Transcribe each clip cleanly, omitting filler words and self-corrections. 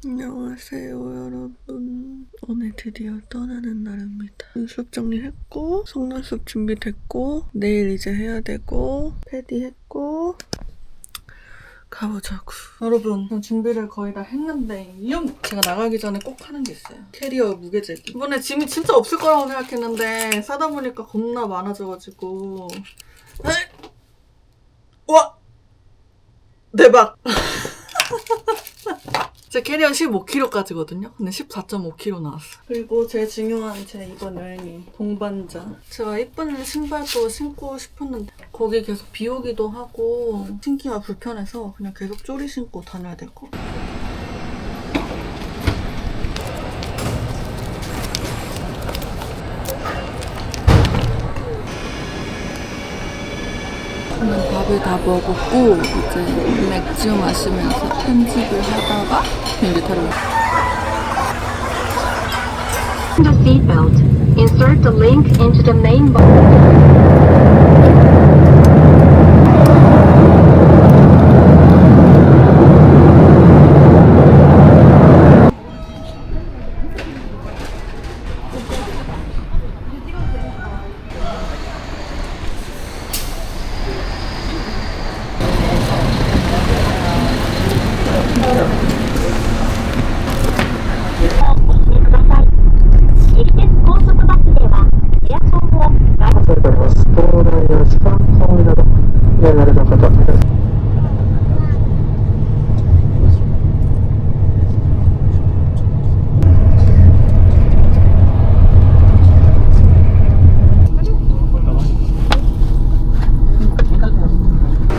안녕하세요, 여러분. 오늘 드디어 떠나는 날입니다. 눈썹 정리했고, 속눈썹 준비됐고, 내일 이제 해야 되고, 패디 했고, 가보자고. 여러분, 준비를 거의 다 했는데, 제가 나가기 전에 꼭 하는 게 있어요. 캐리어 무게재기. 이번에 짐이 진짜 없을 거라고 생각했는데, 사다 보니까 겁나 많아져가지고. 와! 대박! 제 캐리어 15kg까지거든요. 근데 14.5kg 나왔어요. 그리고 제일 중요한 제 이번 여행이 동반자. 제가 이쁜 신발도 신고 싶었는데 거기 계속 비 오기도 하고 신기가 불편해서 그냥 계속 쪼리 신고 다녀야 될 것 같아요. 저는 밥을 다 먹었고 이제 맥주 마시면서 편집을 하다가 비행기 타러 The seatbelt. Insert the link into the main box.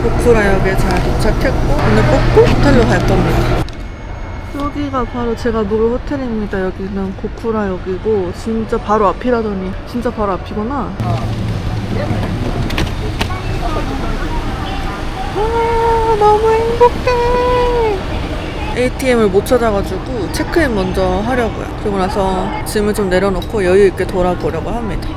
고쿠라역에 잘 도착했고 오늘 뽑고 호텔로 갈 겁니다. 여기가 바로 제가 묵을 호텔입니다. 여기는 고쿠라역이고 진짜 바로 앞이라더니 진짜 바로 앞이구나. 아, 너무 행복해. ATM을 못 찾아가지고 체크인 먼저 하려고요. 그리고 나서 짐을 좀 내려놓고 여유 있게 돌아보려고 합니다.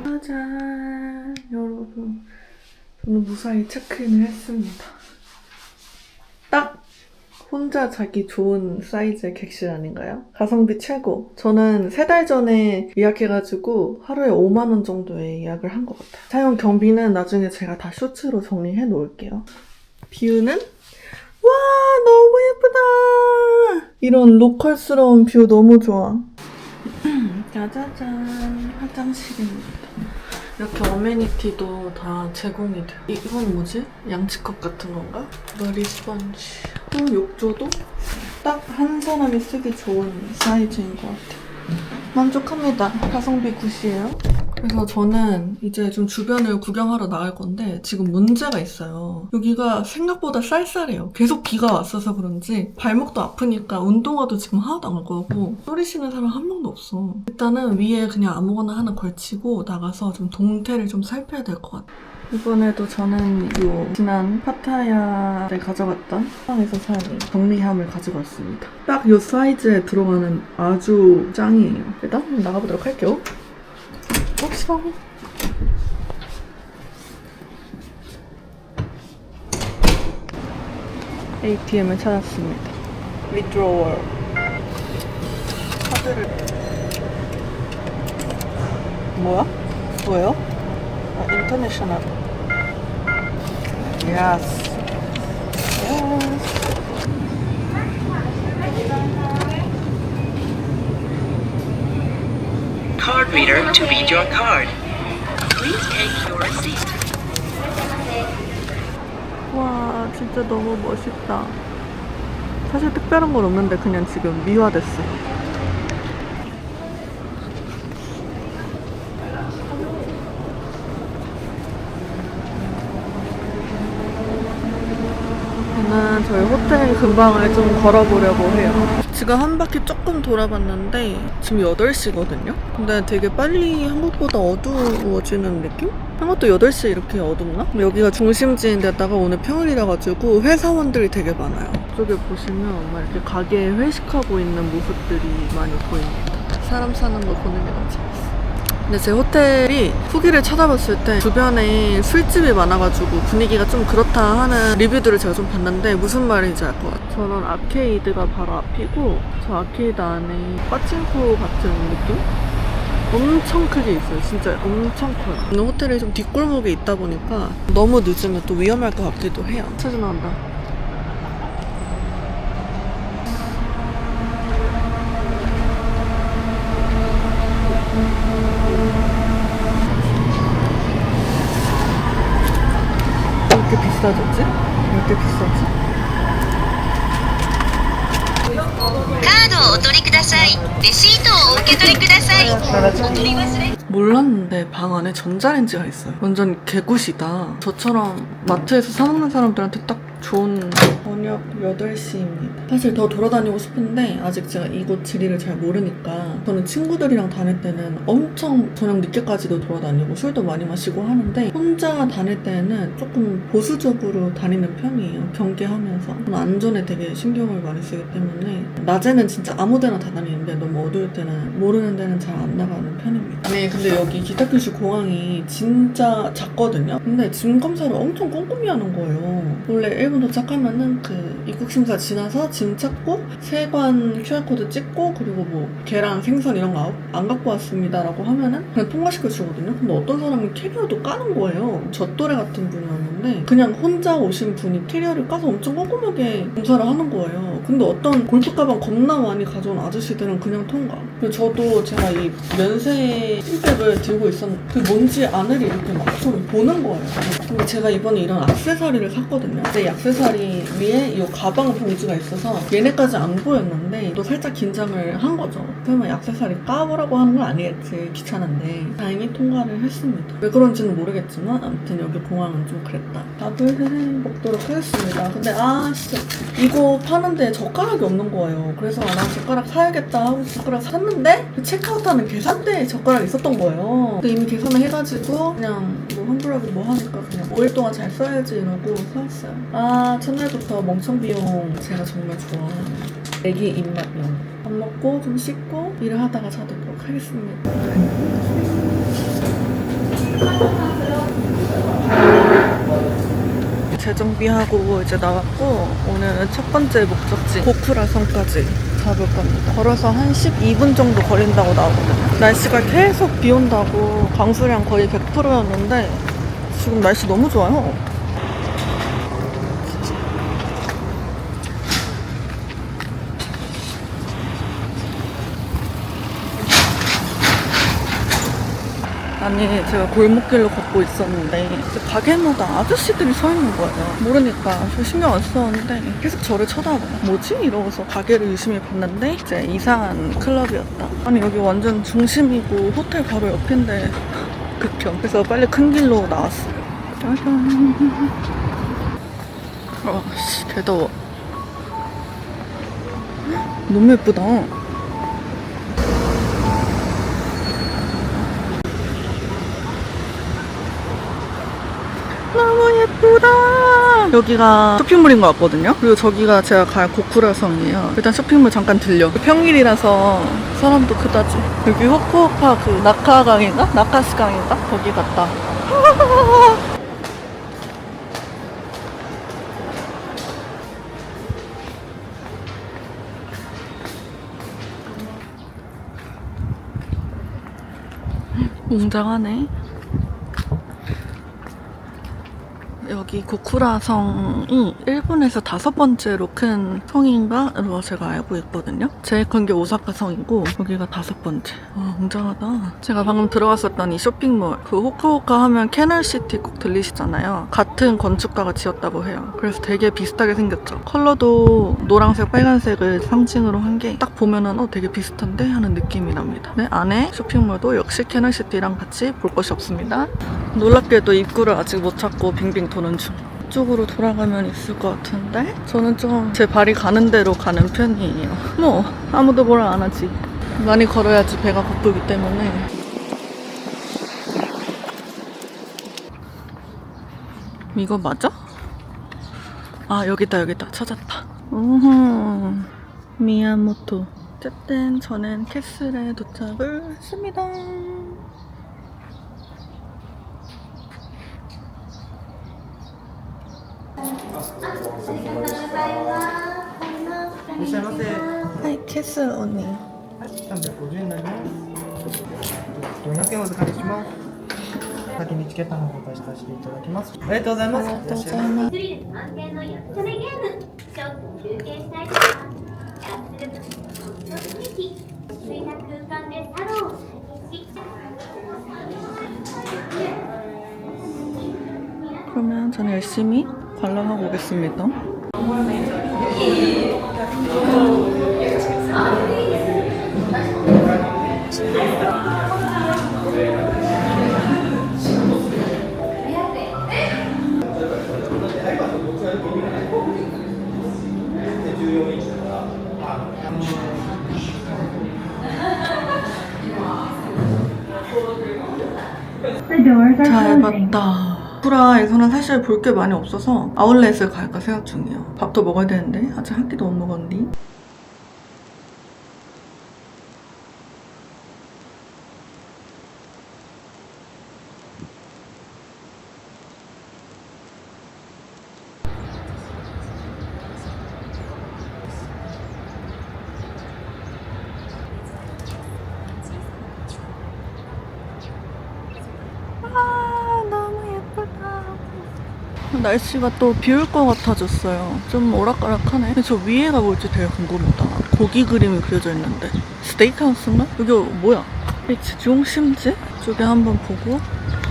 짜잔, 여러분. 저는 무사히 체크인을 했습니다. 딱 혼자 자기 좋은 사이즈의 객실 아닌가요? 가성비 최고. 저는 3달 전에 예약해가지고 하루에 5만 원 정도의 예약을 한 것 같아요. 사용 경비는 나중에 제가 다 쇼츠로 정리해 놓을게요. 뷰는? 와, 너무 예쁘다. 이런 로컬스러운 뷰 너무 좋아. 짜자잔, 화장실입니다. 이렇게 어메니티도 다 제공이 돼요. 이건 뭐지? 양치컵 같은 건가? 머리 스펀지. 욕조도 딱 한 사람이 쓰기 좋은 사이즈인 것 같아요. 만족합니다. 가성비 굿이에요. 그래서 저는 이제 좀 주변을 구경하러 나갈 건데 지금 문제가 있어요. 여기가 생각보다 쌀쌀해요. 계속 비가 왔어서 그런지 발목도 아프니까 운동화도 지금 하나도 안 걸고 소리 쉬는 사람 한 명도 없어. 일단은 위에 그냥 아무거나 하나 걸치고 나가서 좀 동태를 좀 살펴야 될 것 같아요. 이번에도 저는 요 지난 파타야를 가져갔던 빵에서 산 정리함을 가지고 왔습니다. 딱 요 사이즈에 들어가는 아주 짱이에요. 일단 나가보도록 할게요. 봅시다. ATM을 찾았습니다. withdrawal. 카드를 뭐야? 뭐예요? 아, 인터내셔널. 예스. 예스. Card reader to read your card. Please take your receipt. 와, 진짜 너무 멋있다. 사실 특별한 건 없는데 그냥 지금 미화됐어. 저는 저희 호텔 근방을 좀 걸어보려고 해요. 지금 한 바퀴 조금 돌아봤는데 지금 8시거든요? 근데 되게 빨리 한국보다 어두워지는 느낌? 한국도 8시에 이렇게 어둡나? 여기가 중심지인데다가 오늘 평일이라 가지고 회사원들이 되게 많아요. 이쪽에 보시면 막 이렇게 가게에 회식하고 있는 모습들이 많이 보입니다. 사람 사는 거 보는 게 너무 재밌어. 근데 제 호텔이 후기를 찾아봤을 때 주변에 술집이 많아가지고 분위기가 좀 그렇다 하는 리뷰들을 제가 좀 봤는데 무슨 말인지 알 것 같아요. 저는 아케이드가 바로 앞이고 저 아케이드 안에 빠칭코 같은 느낌? 엄청 크게 있어요. 진짜 엄청 커요. 오늘 호텔이 좀 뒷골목에 있다 보니까 너무 늦으면 또 위험할 것 같기도 해요. 차주 나온다. 왜 이렇게 비싸졌지? 왜 이렇게 비싸지? カードをお取りください。レシートをお受け取りください。お取り忘れ 몰랐는데 방 안에 전자레인지가 있어요. 완전 개굿이다. 저처럼 마트에서 사 먹는 사람들한테 딱 좋은. 저녁 8시입니다. 사실 더 돌아다니고 싶은데 아직 제가 이곳 지리를 잘 모르니까 저는 친구들이랑 다닐 때는 엄청 저녁 늦게까지도 돌아다니고 술도 많이 마시고 하는데 혼자 다닐 때는 조금 보수적으로 다니는 편이에요. 경계하면서. 저는 안전에 되게 신경을 많이 쓰기 때문에 낮에는 진짜 아무 데나 다 다니는데 너무 어두울 때는 모르는 데는 잘 안 나가는 편입니다. 네, 근데 여기 기타큐슈 공항이 진짜 작거든요. 근데 짐 검사를 엄청 꼼꼼히 하는 거예요. 원래 일본 도착하면은 그 입국 심사 지나서 짐 찾고 세관 QR코드 찍고 그리고 뭐 계란, 생선 이런 거 안 갖고 왔습니다라고 하면은 그냥 통과시켜 주거든요. 근데 어떤 사람은 캐리어도 까는 거예요. 저 또래 같은 분이었는데 그냥 혼자 오신 분이 캐리어를 까서 엄청 꼼꼼하게 검사를 하는 거예요. 근데 어떤 골프 가방 겁나 많이 가져온 아저씨들은 그냥 통과. 그리고 저도 제가 이 면세 힐백을 들고 있었는데 그 뭔지 아내를 이렇게 막 좀 보는 거예요. 근데 제가 이번에 이런 액세서리를 샀거든요. 근데 이 액세서리 위에 이 가방 봉지가 있어서 얘네까지 안 보였는데 또 살짝 긴장을 한 거죠. 설마 이 액세서리 까보라고 하는 건 아니겠지. 귀찮은데 다행히 통과를 했습니다. 왜 그런지는 모르겠지만 아무튼 여기 공항은 좀 그랬다. 밥을 먹도록 하겠습니다. 근데 진짜 이거 파는데 젓가락이 없는 거예요. 그래서 나 젓가락 사야겠다 하고 젓가락 샀는데 그 체크아웃하는 계산대에 젓가락이 있었던 거예요. 근데 이미 계산을 해가지고 그냥 뭐 환불하고 뭐 하니까 그냥 5일 동안 잘 써야지 이러고 사왔어요. 첫날부터 멍청 비용 제가 정말 좋아하는 애기 입맛용. 밥 먹고 좀 씻고 일을 하다가 자도록 하겠습니다. 재정비하고 이제 나왔고 오늘은 첫 번째 목적지 고쿠라 성까지 잡을 겁니다. 걸어서 한 12분 정도 걸린다고 나오거든요. 날씨가 계속 비 온다고 강수량 거의 100%였는데 지금 날씨 너무 좋아요. 아니 제가 골목길로 걷고 있었는데 가게마다 아저씨들이 서 있는 거예요. 모르니까 저 신경 안 썼는데 계속 저를 쳐다봐요. 뭐지? 이러고서 가게를 유심히 봤는데 이제 이상한 클럽이었다. 아니 여기 완전 중심이고 호텔 바로 옆인데 극혐. 그래서 빨리 큰 길로 나왔어요. 짜잔. 개더워. 너무 예쁘다. 너무 예쁘다. 여기가 쇼핑몰인 것 같거든요. 그리고 저기가 제가 갈 고쿠라 성이에요. 일단 쇼핑몰 잠깐 들려. 평일이라서 사람도 그다지. 여기 후쿠오카 그 나카강인가? 나카스강인가? 거기 갔다. 웅장하네. 여기 고쿠라 성이 일본에서 5번째로 큰 성인가로 제가 알고 있거든요. 제일 큰 게 오사카 성이고 여기가 5번째. 웅장하다. 제가 방금 들어갔었던 이 쇼핑몰, 그 후쿠오카 하면 캐널시티 꼭 들리시잖아요. 같은 건축가가 지었다고 해요. 그래서 되게 비슷하게 생겼죠. 컬러도 노란색, 빨간색을 상징으로 한 게 딱 보면은 되게 비슷한데 하는 느낌이 납니다. 네, 안에 쇼핑몰도 역시 캐널시티랑 같이 볼 것이 없습니다. 놀랍게도 입구를 아직 못 찾고 빙빙 도는 중. 이쪽으로 돌아가면 있을 것 같은데 저는 좀 제 발이 가는 대로 가는 편이에요. 뭐 아무도 뭐라 안 하지. 많이 걸어야지 배가 고프기 때문에. 이거 맞아? 아 여기다 찾았다. 우후 미야모토. 어쨌든 저는 캐슬에 도착을 했습니다. 하이 캐슬 언니. 350円になります。400円お預かりします。先にチケットの方出させていただきます。ありがとうございます。ありがとうございます。スリル満点の4つ目ゲーム。ちょっと休憩したいとか、キャッスルとホットケーキ、落ち着いた空間でサロンを体験し、 그러면 저는 열심히 관람하고 오겠습니다. The doors are 잘 closing. 봤다. 쿠라에서는 사실 볼 게 많이 없어서 아울렛을 갈까 생각 중이에요. 밥도 먹어야 되는데 아직 한 끼도 못 먹었니? 날씨가 또 비 올 것 같아졌어요. 좀 오락가락하네. 근데 저 위에가 뭘지 되게 궁금하다. 고기 그림이 그려져 있는데 스테이크하우스인가? 여기 뭐야? 중심지? 쪽에 한번 보고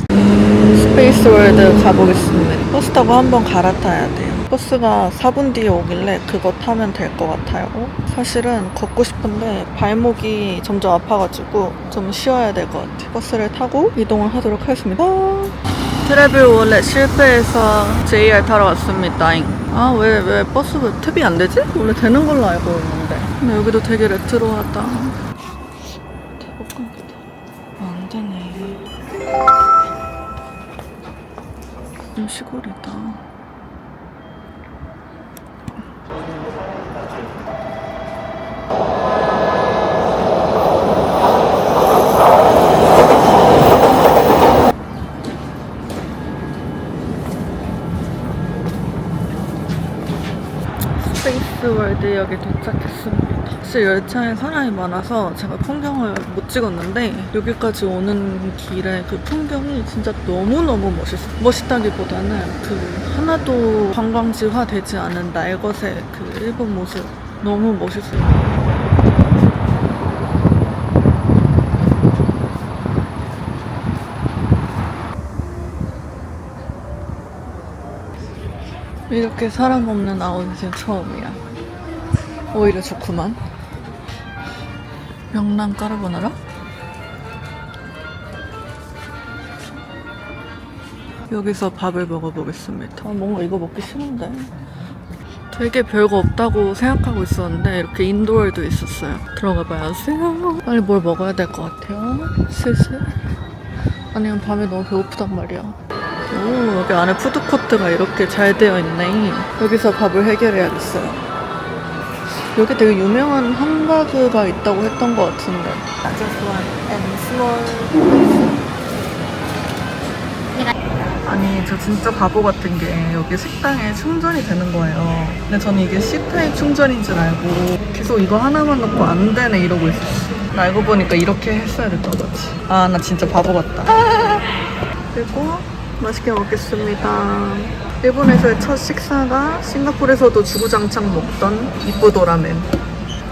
스페이스 월드 가보겠습니다. 버스 타고 한번 갈아타야 돼요. 버스가 4분 뒤에 오길래 그거 타면 될 것 같아요. 사실은 걷고 싶은데 발목이 점점 아파가지고 좀 쉬어야 될 것 같아요. 버스를 타고 이동을 하도록 하겠습니다. 트래블 월렛 실패해서 JR 타러 왔습니다. 아, 왜 버스가 탭이 안 되지? 원래 되는 걸로 알고 있는데. 근데 여기도 되게 레트로하다. 대박감이다. 안 되네. 좀 시골이다. 스페이스월드역에 도착했습니다. 사실 열차에 사람이 많아서 제가 풍경을 못 찍었는데 여기까지 오는 길에 그 풍경이 진짜 너무너무 멋있어요. 멋있다기보다는 그 하나도 관광지화 되지 않은 날것의 그 일본 모습 너무 멋있어요. 이렇게 사람 없는 아웃렛은 처음이야. 오히려 좋구만. 명란 까르보나라? 여기서 밥을 먹어보겠습니다. 뭔가 이거 먹기 싫은데. 되게 별거 없다고 생각하고 있었는데 이렇게 인도어도 있었어요. 들어가 봐야겠어요. 빨리 뭘 먹어야 될 것 같아요. 슬슬. 아니면 밤에 너무 배고프단 말이야. 오, 여기 안에 푸드코트가 이렇게 잘 되어 있네. 여기서 밥을 해결해야겠어요. 여기 되게 유명한 함바그가 있다고 했던 것 같은데. 아니, 저 진짜 바보 같은 게 여기 식당에 충전이 되는 거예요. 근데 저는 이게 C타입 충전인 줄 알고 계속 이거 하나만 넣고 안 되네 이러고 있었어. 알고 보니까 이렇게 했어야 됐던 거지. 아, 나 진짜 바보 같다. 그리고 맛있게 먹겠습니다. 일본에서의 첫 식사가 싱가포르에서도 주구장창 먹던 이쁘도 라멘.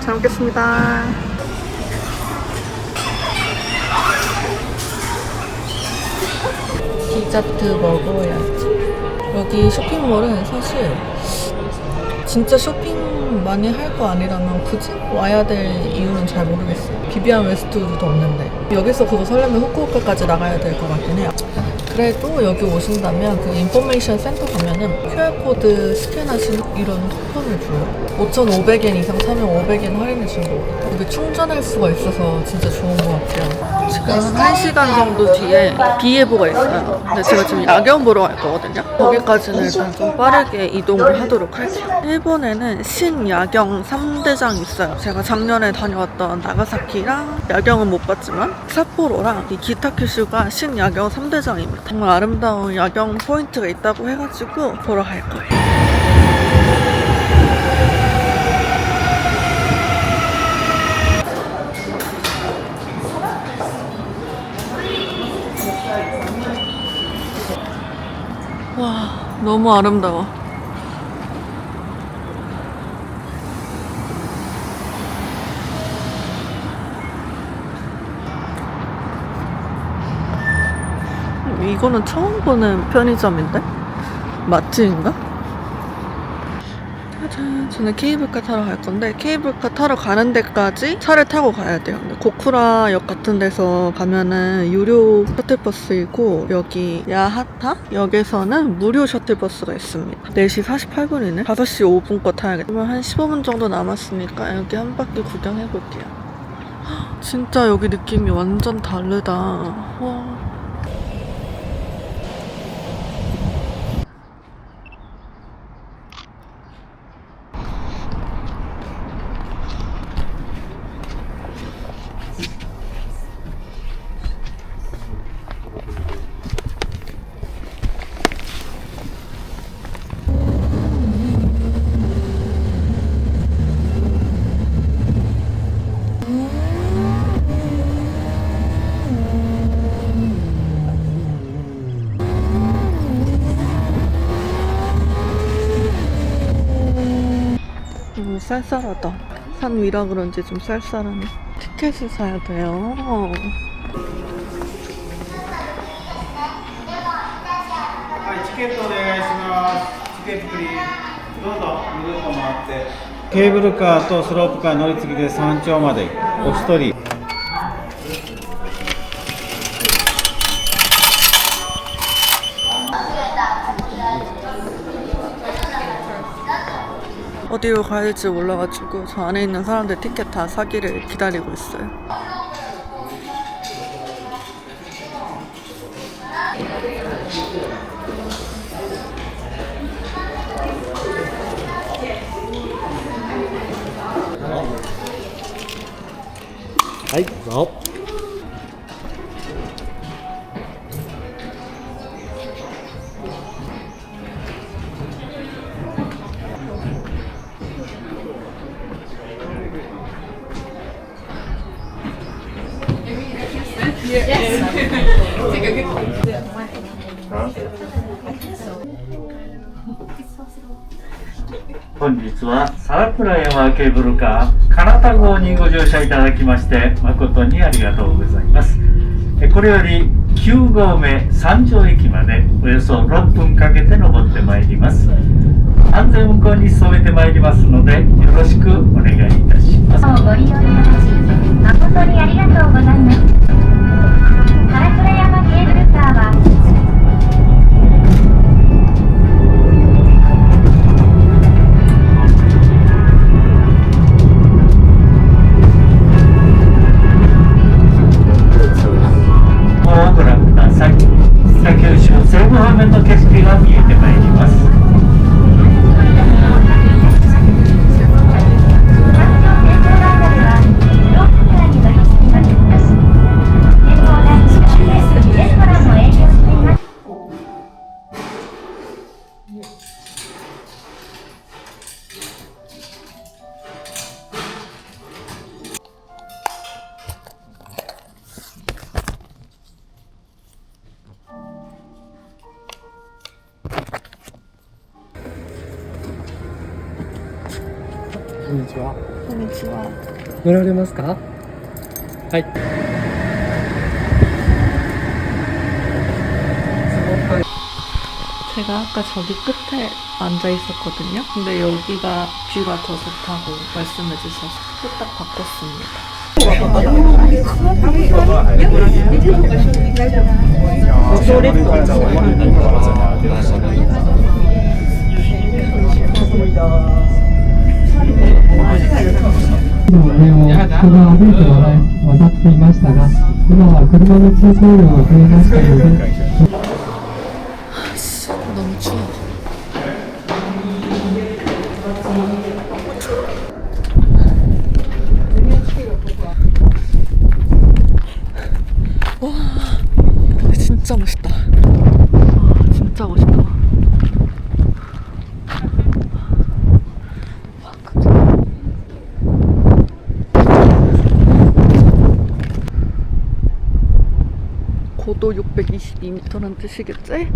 잘 먹겠습니다. 디저트 먹어야지. 여기 쇼핑몰은 사실 진짜 쇼핑 많이 할 거 아니라면 굳이 와야 될 이유는 잘 모르겠어요. 비비안 웨스트우드도 없는데 여기서 그거 살려면 후쿠오카까지 나가야 될 것 같긴 해요. 그래도 여기 오신다면 그 인포메이션 센터 가면은 QR코드 스캔하신 이런 쿠폰을 줘요. 5,500엔 이상 사면 500엔 할인해 준 거. 이게 충전할 수가 있어서 진짜 좋은 것 같아요. 지금 한 1시간 정도 뒤에 비에보가 있어요. 근데 제가 지금 야경 보러 갈 거거든요. 거기까지는 일단 좀 빠르게 이동을 하도록 할게요. 일본에는 신야경 3대장이 있어요. 제가 작년에 다녀왔던 나가사키랑 야경은 못 봤지만 삿포로랑 이 기타큐슈가 신야경 3대장입니다. 정말 아름다운 야경 포인트가 있다고 해가지고 보러 갈 거예요. 와, 너무 아름다워. 이거는 처음 보는 편의점인데? 마트인가? 짜잔, 저는 케이블카 타러 갈 건데 케이블카 타러 가는 데까지 차를 타고 가야 돼요. 근데 고쿠라역 같은 데서 가면은 유료 셔틀버스이고 여기 야하타 역에서는 무료 셔틀버스가 있습니다. 4시 48분이네. 5시 5분 거 타야겠다. 그러면 한 15분 정도 남았으니까 여기 한 바퀴 구경해볼게요. 진짜 여기 느낌이 완전 다르다. 와. 쌀쌀하다. 산 위라 그런지 좀 쌀쌀하네. 티켓을 사야 돼요. チケットお願いします。チケットプリーズ。どうぞ、ぐるっと回って。ケーブルカーとスロープカー乗り継ぎで山頂までお一人。 어디로 가야 될지 몰라가지고 저 안에 있는 사람들 티켓 다 사기를 기다리고 있어요.はい、どうぞ。 本日はサラプラ山ケーブルカー金田号にご乗車いただきまして誠にありがとうございます。これより9号目三条駅までおよそ6分かけて登ってまいります。安全運行に努めてまいりますのでよろしくお願いいたします。ご利用いただき誠にありがとうございます。唐倉山ケーブルカーはご覧ください。北九州西部方面の景色が見えてまいります。こんにちは。こんにちは。乗られますか？はい。 제가 아까 저기 끝에 앉아 있었거든요. 근데 여기가 뷰가 더 좋다고 말씀해 주셔서 후딱 바꿨습니다. 人が歩いて渡っていましたが、今は車の通行量が増えましたので、 너무 추워. 와, 진짜 멋있다. 진짜 멋있다. 고도 622m란 뜻이겠지?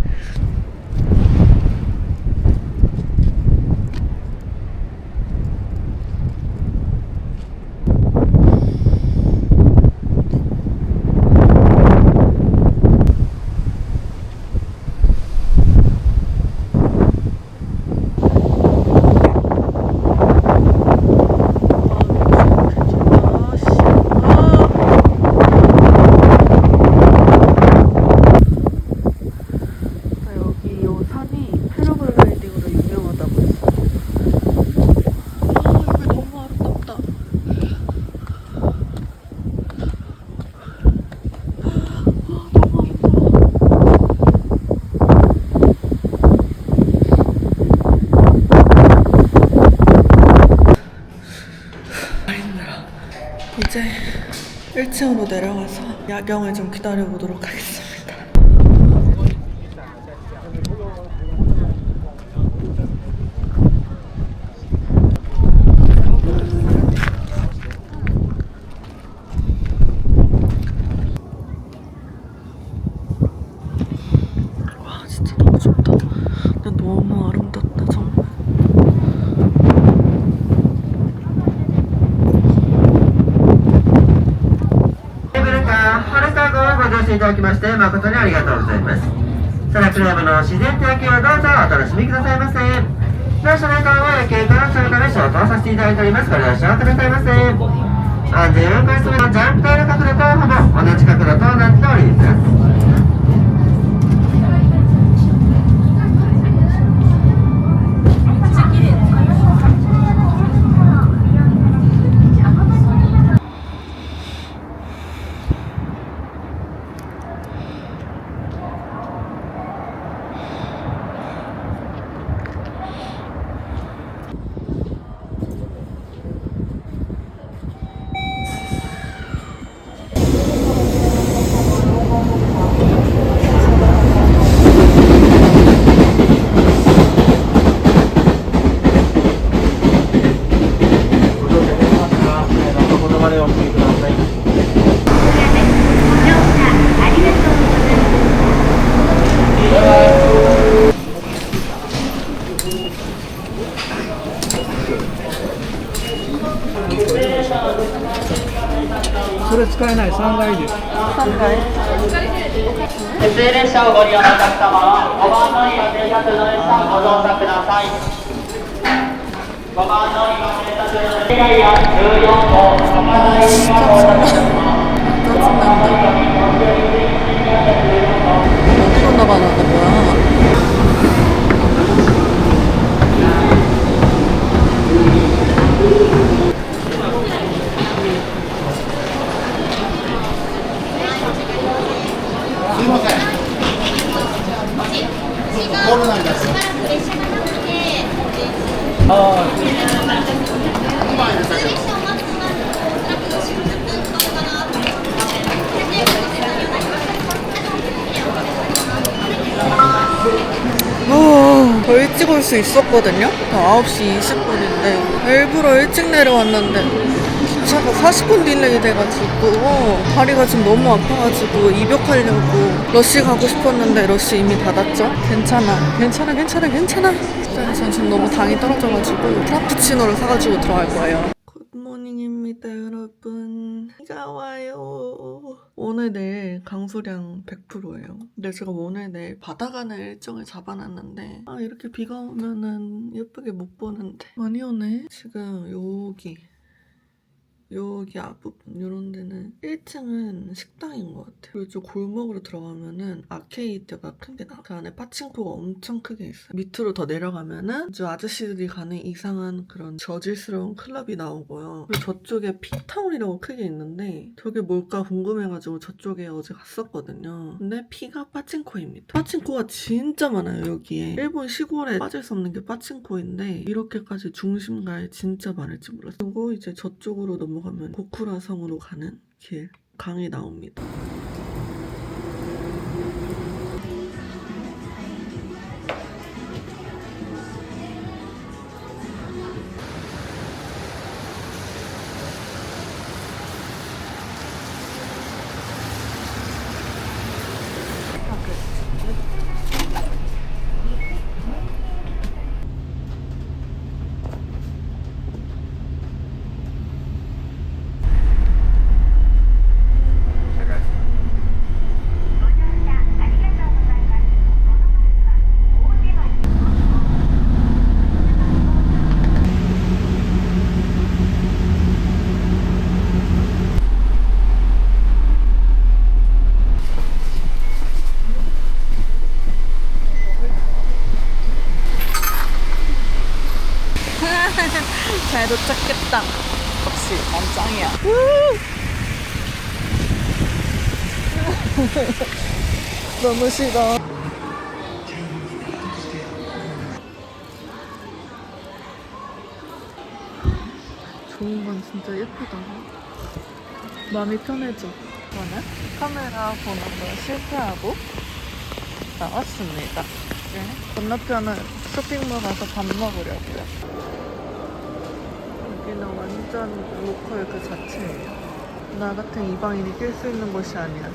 이제 1층으로 내려가서 야경을 좀 기다려보도록 하겠습니다. 와, 진짜 너무 좋다. 근데 너무 아름답다, 정말.いただきまして誠にありがとうございます。サラクラブの自然と野球をどうぞお楽しみくださいませ。当初の間は野球観賞のため消灯させていただいております。ご了承くださいませ。安全運行するのジャンプ台の角度とほぼ同じ角度となっております。それ使えない3階です。3階? SL 列車をご利用のお客様は5番乗り場停車中の列車ご乗車ください。5番乗り場停車中の列車や14号高台には到着します。 어디로 나가는 거야? 더 일찍 올 수 있었거든요? 9시 20분인데 일부러 일찍 내려왔는데 기차가 40분 딜레이 돼가지고 다리가 지금 너무 아파가지고 입역하려고 러쉬 가고 싶었는데 러쉬 이미 닫았죠? 괜찮아. 전 지금 너무 당이 떨어져가지고 프라푸치노를 사가지고 들어갈 거예요. 굿모닝입니다, 여러분. 비가 와요. 오늘 내일 강수량 100%예요. 근데 제가 오늘 내일 바다 가는 일정을 잡아놨는데 이렇게 비가 오면은 예쁘게 못 보는데 많이 오네. 지금 여기 여기 앞부분 이런 데는 1층은 식당인 것 같아요. 그리고 저 골목으로 들어가면은 아케이드가 큰 게 나와. 그 안에 파친코가 엄청 크게 있어요. 밑으로 더 내려가면은 저 아저씨들이 가는 이상한 그런 저질스러운 클럽이 나오고요. 그리고 저쪽에 피타운이라고 크게 있는데 저게 뭘까 궁금해가지고 저쪽에 어제 갔었거든요. 근데 피가 파친코입니다. 파친코가 진짜 많아요 여기에. 일본 시골에 빠질 수 없는 게 파친코인데 이렇게까지 중심가에 진짜 많을지 몰랐어요. 그리고 이제 저쪽으로 넘어가면 고쿠라 성으로 가는 길, 강이 나옵니다. 잘 도착했다. 역시 난 짱이야. 너무 싫어. 좋은 건 진짜 예쁘다. 마음이 편해져. 저는 카메라 보는 걸 실패하고 나왔습니다. 네. 건너편은 쇼핑몰 가서 밥 먹으려고요. 여기는 완전 로컬 그 자체예요. 나 같은 이방인이 낄 수 있는 곳이 아니야.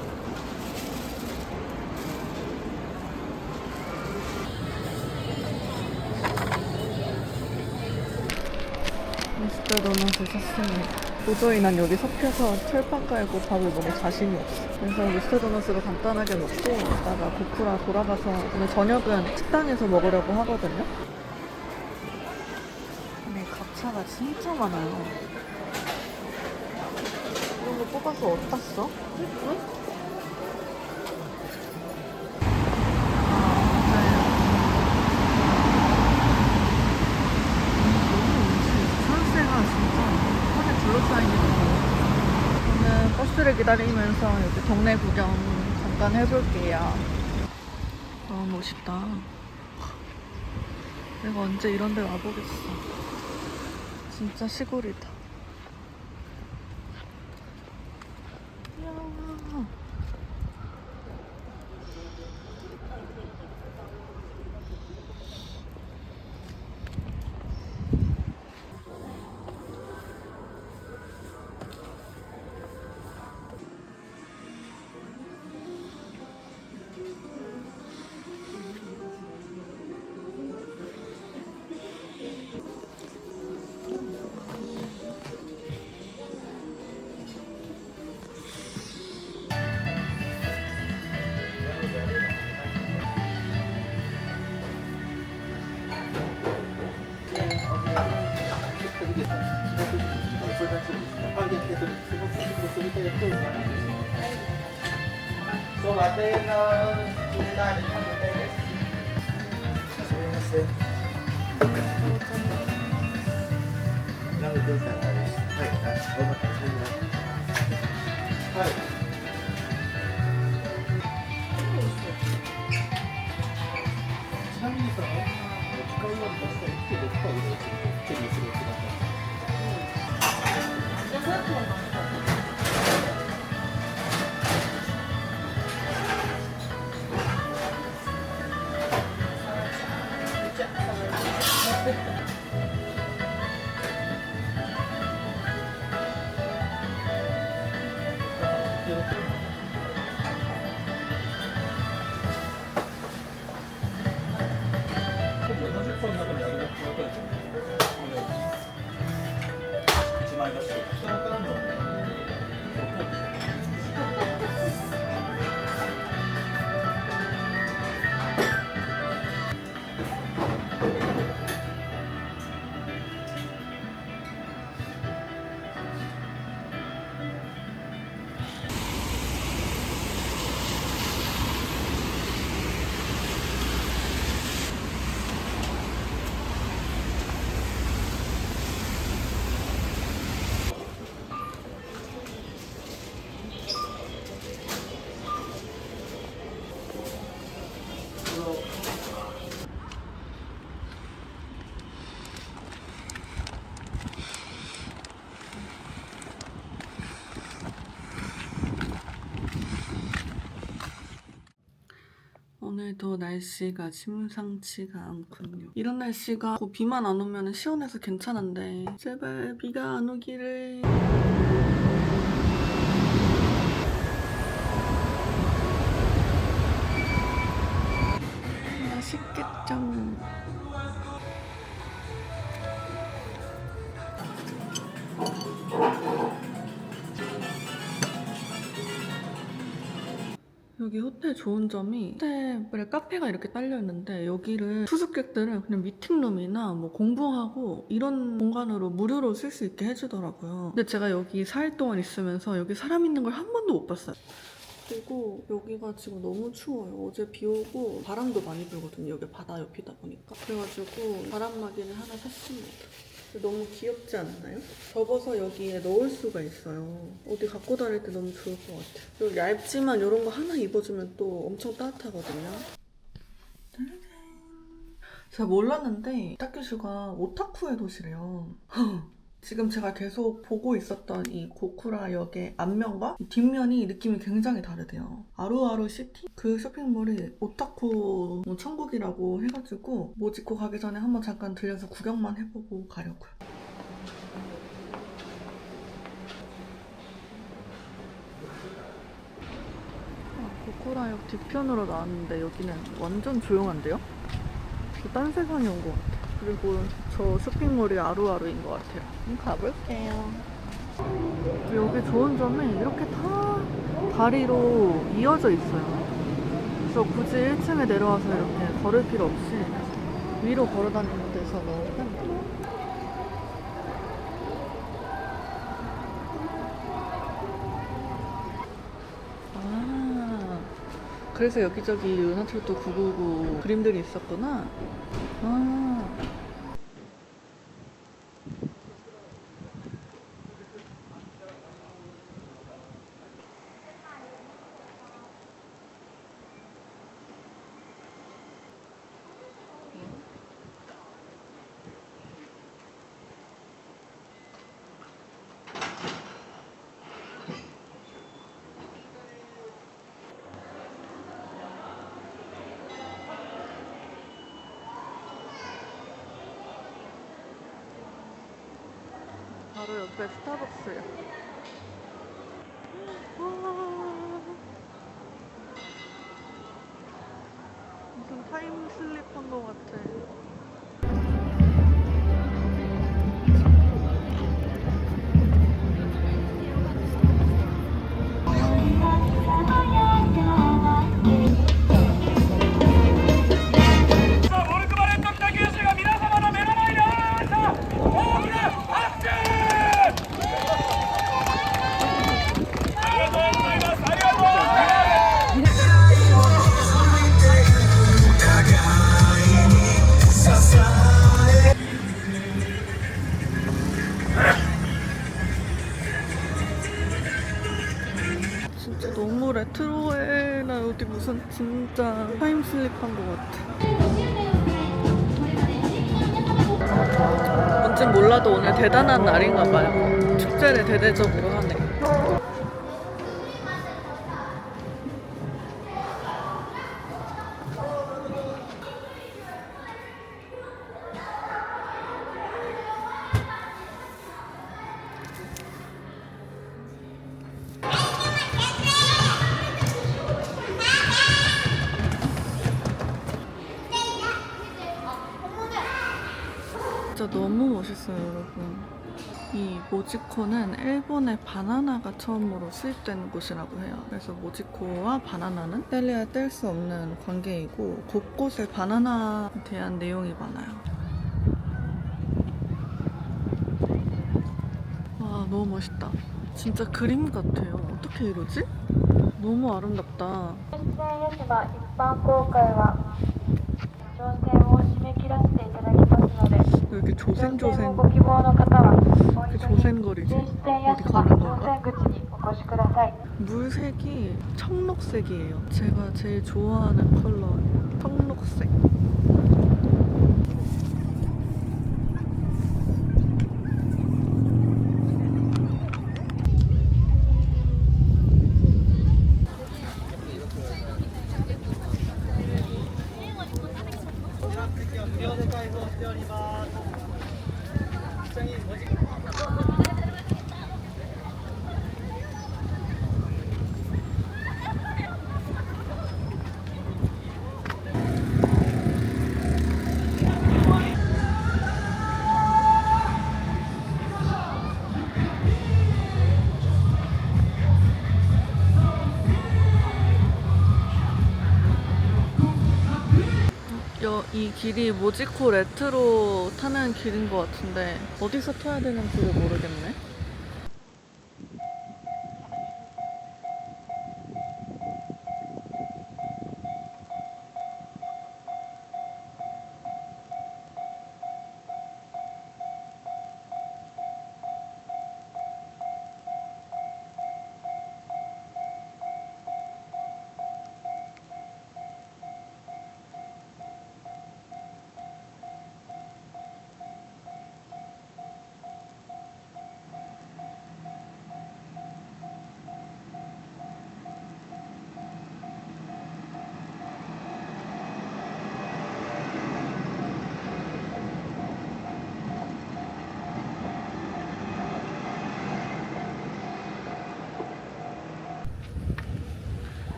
미스터 도넛을 샀습니다. 도저히 난 여기 섞여서 철판 깔고 밥을 먹을 자신이 없어. 그래서 미스터 도넛으로 간단하게 먹고 이따가 고쿠라 돌아가서 오늘 저녁은 식당에서 먹으려고 하거든요. 근데 값차가 진짜 많아요. 이런 거 뽑아서 어디다 써? 응? 저는 버스를 기다리면서 여기 동네 구경 잠깐 해볼게요. 너무 멋있다. 내가 언제 이런 데 와보겠어. 진짜 시골이다. 이야. 오늘도 날씨가 심상치가 않군요. 이런 날씨가 뭐 비만 안 오면 시원해서 괜찮은데 제발 비가 안 오기를. 맛있겠죠. 여기 호텔 좋은 점이 호텔에 카페가 이렇게 딸려있는데 여기를 투숙객들은 그냥 미팅룸이나 뭐 공부하고 이런 공간으로 무료로 쓸 수 있게 해주더라고요. 근데 제가 여기 4일 동안 있으면서 여기 사람 있는 걸 한 번도 못 봤어요. 그리고 여기가 지금 너무 추워요. 어제 비 오고 바람도 많이 불거든요. 여기 바다 옆이다 보니까. 그래가지고 바람막이를 하나 샀습니다. 너무 귀엽지 않나요? 접어서 여기에 넣을 수가 있어요. 어디 갖고 다닐 때 너무 좋을 것 같아요. 그리고 얇지만 이런 거 하나 입어주면 또 엄청 따뜻하거든요. 짜잔. 제가 몰랐는데 타케슈가 오타쿠의 도시래요. 지금 제가 계속 보고 있었던 이 고쿠라역의 앞면과 뒷면이 느낌이 굉장히 다르대요. 아루아루 시티? 그 쇼핑몰이 오타쿠 천국이라고 해가지고 모지코 가기 전에 한번 잠깐 들려서 구경만 해보고 가려고요. 고쿠라역 뒤편으로 나왔는데 여기는 완전 조용한데요? 딴 세상에 온 것 같아요. 그리고 저 쇼핑몰이 아루아루인 것 같아요. 한번 가볼게요. 여기 좋은 점이 이렇게 다 다리로 이어져 있어요. 그래서 굳이 1층에 내려와서 이렇게 걸을 필요 없이 위로 걸어 다니는 데서 너무 편해요. 아, 그래서 여기저기 은하철도 999 그림들이 있었구나. 아. 바로 옆에 스타벅스예요. 와, 무슨 타임슬립 한 것 같아. 진짜 너무 레트로해. 나 어디 무슨 진짜 타임슬립 한 것 같아. 뭔진 몰라도 오늘 대단한 날인가 봐요. 축제를 대대적으로 하네. 진짜 너무 멋있어요, 여러분. 이 모지코는 일본의 바나나가 처음으로 수입된 곳이라고 해요. 그래서 모지코와 바나나는 뗄래야 뗄 수 없는 관계이고 곳곳에 바나나에 대한 내용이 많아요. 와, 너무 멋있다. 진짜 그림 같아요. 어떻게 이러지? 너무 아름답다. 왜 이렇게 조생조생 이렇게 조생거리지? 어디 가는 건가? 물색이 청록색이에요. 제가 제일 좋아하는 컬러예요. 청록색. 이 길이 모지코 레트로 타는 길인 것 같은데 어디서 타야 되는지를 모르겠네.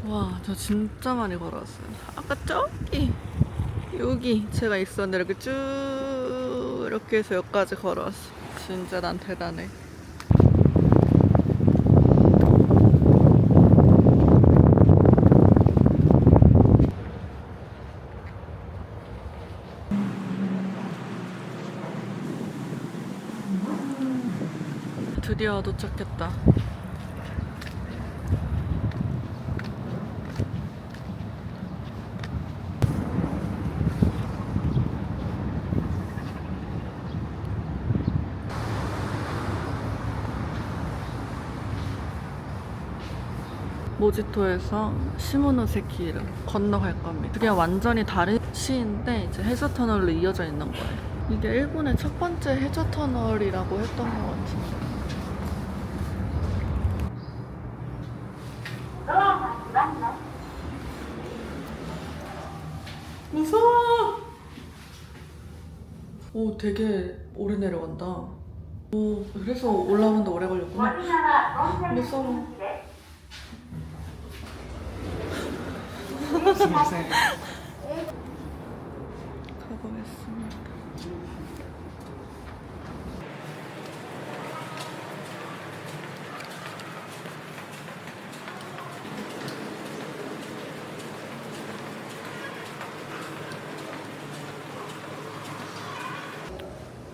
와, 저 진짜 많이 걸어왔어요. 아까 여기 제가 있었는데 이렇게 쭉 이렇게 해서 여기까지 걸어왔어. 진짜 난 대단해. 드디어 도착했다. 모지토에서 시모노세키를 건너갈 겁니다. 그게 완전히 다른 시인데 이제 해저 터널로 이어져 있는 거예요. 이게 일본의 첫 번째 해저 터널이라고 했던 것 같은데. 무서워. 오, 되게 오래 내려간다. 오, 그래서 올라오는데 오래 걸렸구나. 무서워. 가보겠습니다.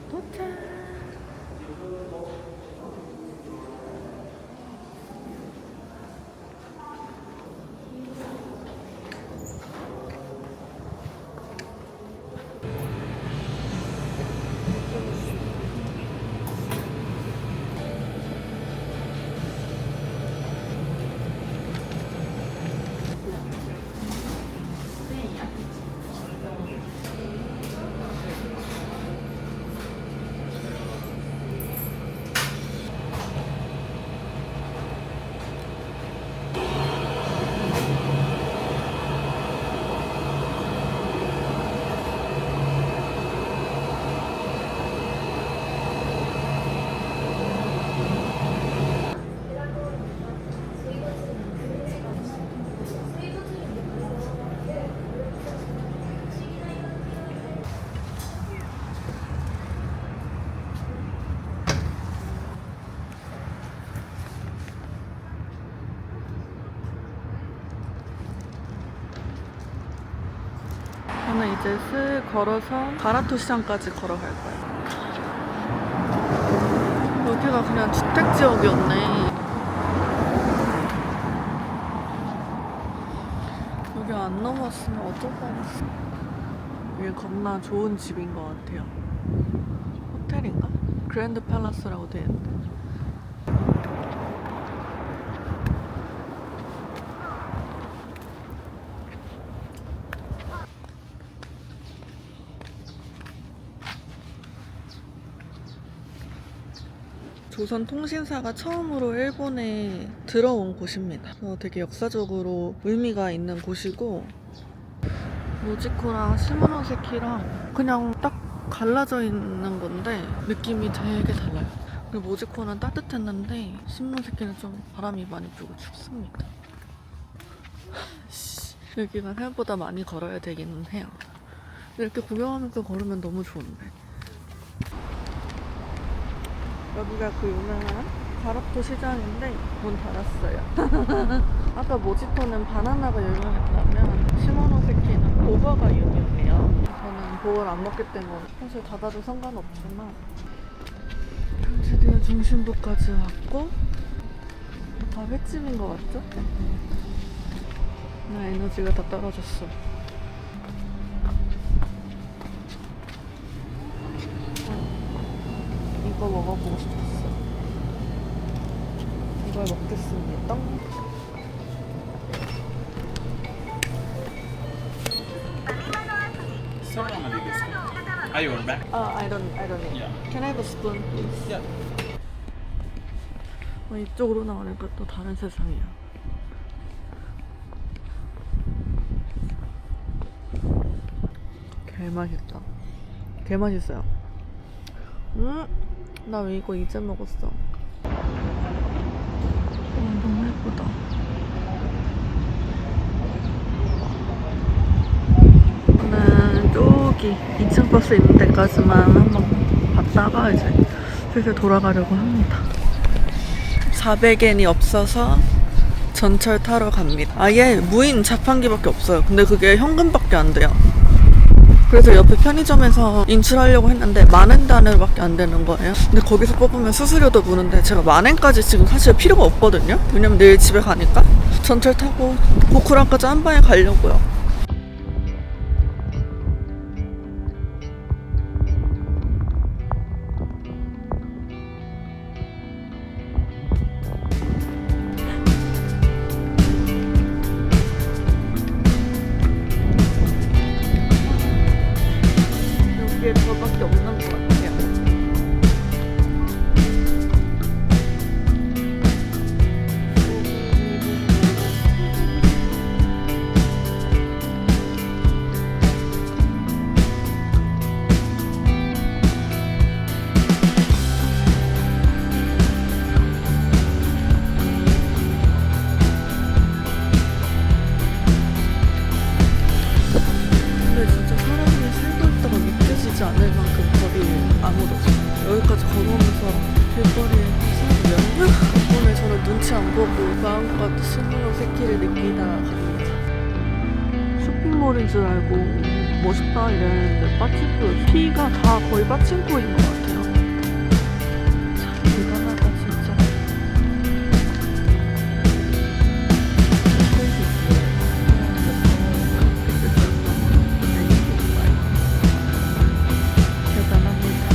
도착. 저는 이제 슬 걸어서 가라토 시장까지 걸어갈 거예요. 여기가 그냥 주택 지역이었네. 여기 안 넘어왔으면 어쩔 뻔했어. 이게 겁나 좋은 집인 것 같아요. 호텔인가? 그랜드 팔라스라고 돼 있는데. 조선통신사가 처음으로 일본에 들어온 곳입니다. 되게 역사적으로 의미가 있는 곳이고 모지코랑 시모노세키랑 그냥 딱 갈라져 있는 건데 느낌이 되게 달라요. 그리고 모지코는 따뜻했는데 시모노세키는 좀 바람이 많이 불고 춥습니다. 여기가 생각보다 많이 걸어야 되기는 해요. 이렇게 구경하면서 걸으면 너무 좋은데. 여기가 그 유명한 가락토 시장인데 문 닫았어요. 아까 모지토는 바나나가 유명했다면 시모노세키는 보거가 유명해요. 저는 보거를 안 먹기 때문에 사실 닫아도 상관없지만 드디어 중심부까지 왔고 다 횟집인 것 같죠? 나 에너지가 다 떨어졌어. 이거 먹어보고 싶었어. 이걸 먹겠습니다. I want back. I don't need. Yeah. Can I have a spoon, please? Yeah. 이쪽으로 나오니까 또 다른 세상이야. 개 맛있다. 개 맛있어요. 나 왜 이거 이제 먹었어? 너무 예쁘다. 저는 저기 2층 버스 있는 데까지만 한번 갔다가 이제 슬슬 돌아가려고 합니다. 400엔이 없어서 전철 타러 갑니다. 아예 무인 자판기밖에 없어요. 근데 그게 현금밖에 안 돼요. 그래서 옆에 편의점에서 인출하려고 했는데 10,000엔밖에 안 되는 거예요. 근데 거기서 뽑으면 수수료도 무는데 제가 10,000엔까지 지금 사실 필요가 없거든요. 왜냐면 내일 집에 가니까. 전철 타고 고쿠란까지 한 방에 가려고요. 여기에 저밖에 없는 것 같아요. 근데 진짜 사람이 살고 있다가 믿겨지지 않을 만큼 거리 아무도 없어요. 여기까지 걸어오면서 길거리에 사람이 몇 명? 덕분에 저는 눈치 안 보고 마음껏 시모노세키를 느끼다 갑니다. 쇼핑몰인 줄 알고 멋있다 이랬는데 빠친코 피가 다 거의 빠친코인 것 같아요. 참 대단하다 진짜. 대단합니다.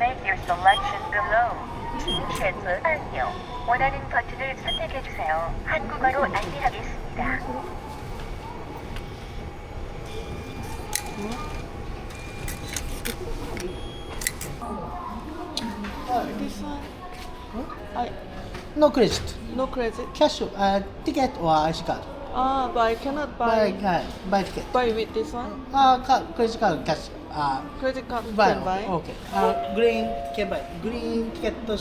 Make your selection below. 최소 안녕. 원하는 버튼을 선택해 주세요. 한국어로 안내하겠습니다. This one? No credit. No credit? Cash, ticket or IC card. Ah, but I cannot buy buy ticket. buy with this one. Credit card cash. Credit card Buy. can buy. Okay. Green can buy. Green ticket to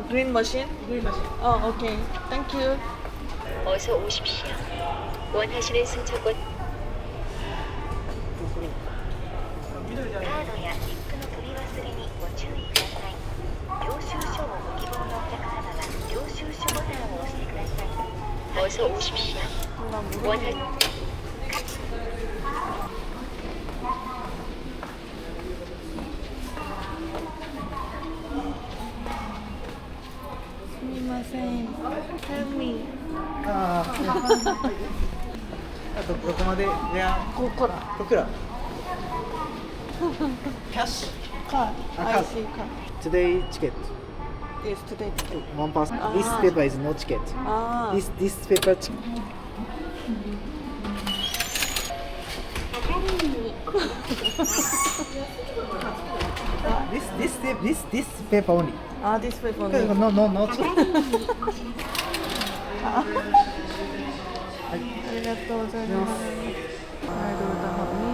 Green machine. green machine. Okay. Thank you. 어서 오십시오. 원하시는 승차권 カードや切符の取り忘れにご注意ください。領収書をご希望のお客様は領収書ボタンを押してください。 어서 오십시오. 원하 스미마셍. Help me. あとどこまでここら。ここら。キャッシュ。カー。カー IC カー。 Today ticket. Yes, today. One person. Ah. This paper is no ticket. Ah. This paper. This paper only. This paper. No ticket. ありがとうございます。はい、どうだろうね。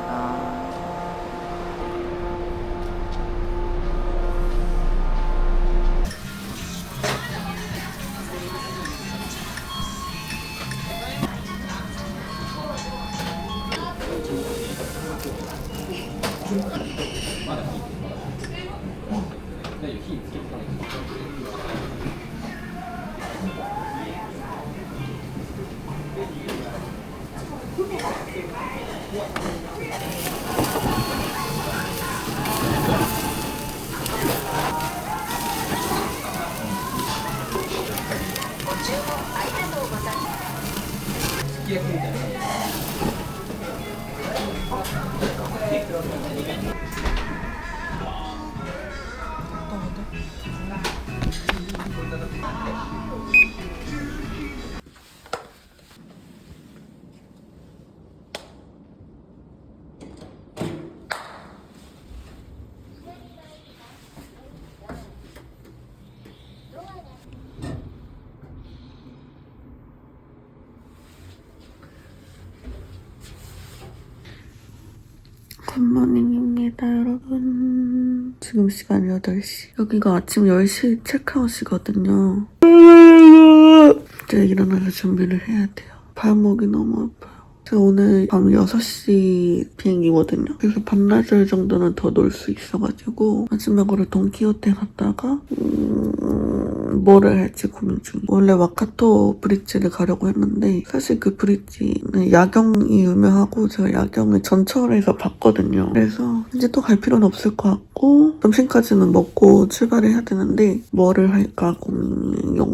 굿모닝입니다, 여러분. 지금 시간 8시. 여기가 아침 10시 체크아웃이거든요. 이제 일어나서 준비를 해야 돼요. 발목이 너무 아파요. 제가 오늘 밤 6시 비행기거든요. 그래서 반나절 정도는 더 놀 수 있어가지고 마지막으로 돈키호테 갔다가 뭐를 할지 고민 중이에요. 원래 와카토 브릿지를 가려고 했는데 사실 그 브릿지는 야경이 유명하고 제가 야경을 전철에서 봤거든요. 그래서 이제 또 갈 필요는 없을 것 같고 점심까지는 먹고 출발을 해야 되는데 뭐를 할까 고민이에요.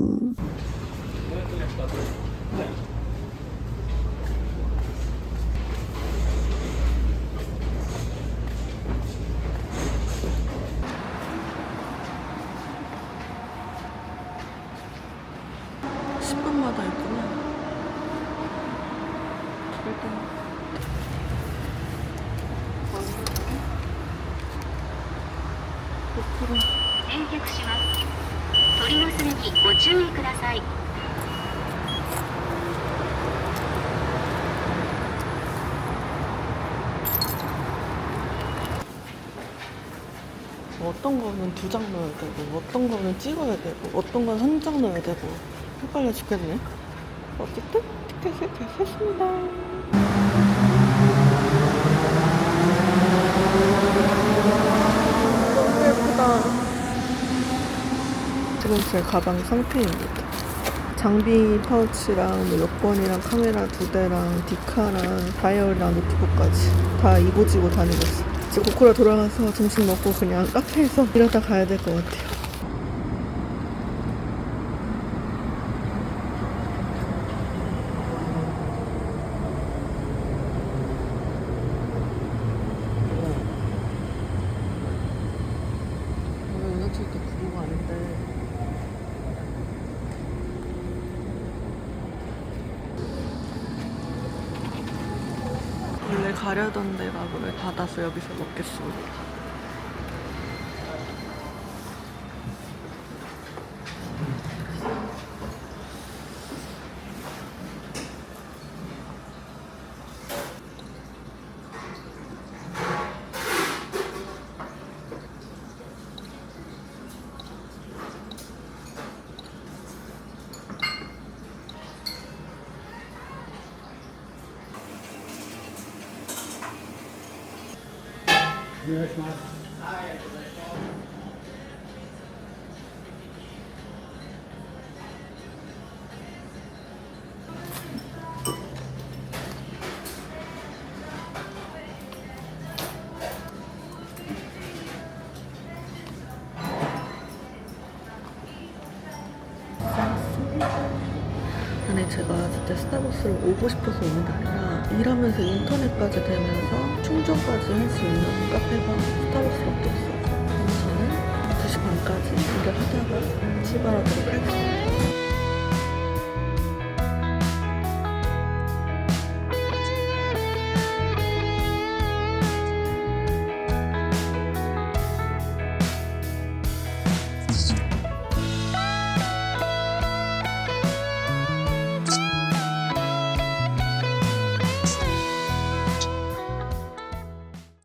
마다 있구나. 일단 返却します。取り忘れにご注意ください。 어떤 거는 2장 넣어야 되고 어떤 거는 찍어야 되고 어떤 건 1장 넣어야 되고 헷갈려 죽겠네. 어쨌든 티켓을 개했습니다. 너무 예쁘다. 지금 제 가방 상태입니다. 장비 파우치랑 뭐 여권이랑 카메라 2대랑 디카랑 다이어리랑 노트북까지 다 이고지고 다니고 있어요. 이제 고코라 돌아가서 점심 먹고 그냥 카페에서 이러다 가야 될 것 같아요. 오늘 은하철도 부부가 아닌데 원래 가려던 데가 문을 닫아서 여기서 먹겠습니다. 아니 제가 진짜 스타벅스를 오고 싶어서 오는 게 아니라 일하면서 인터넷까지 되면서 충전까지 할 수 있는 카페가 스타벅스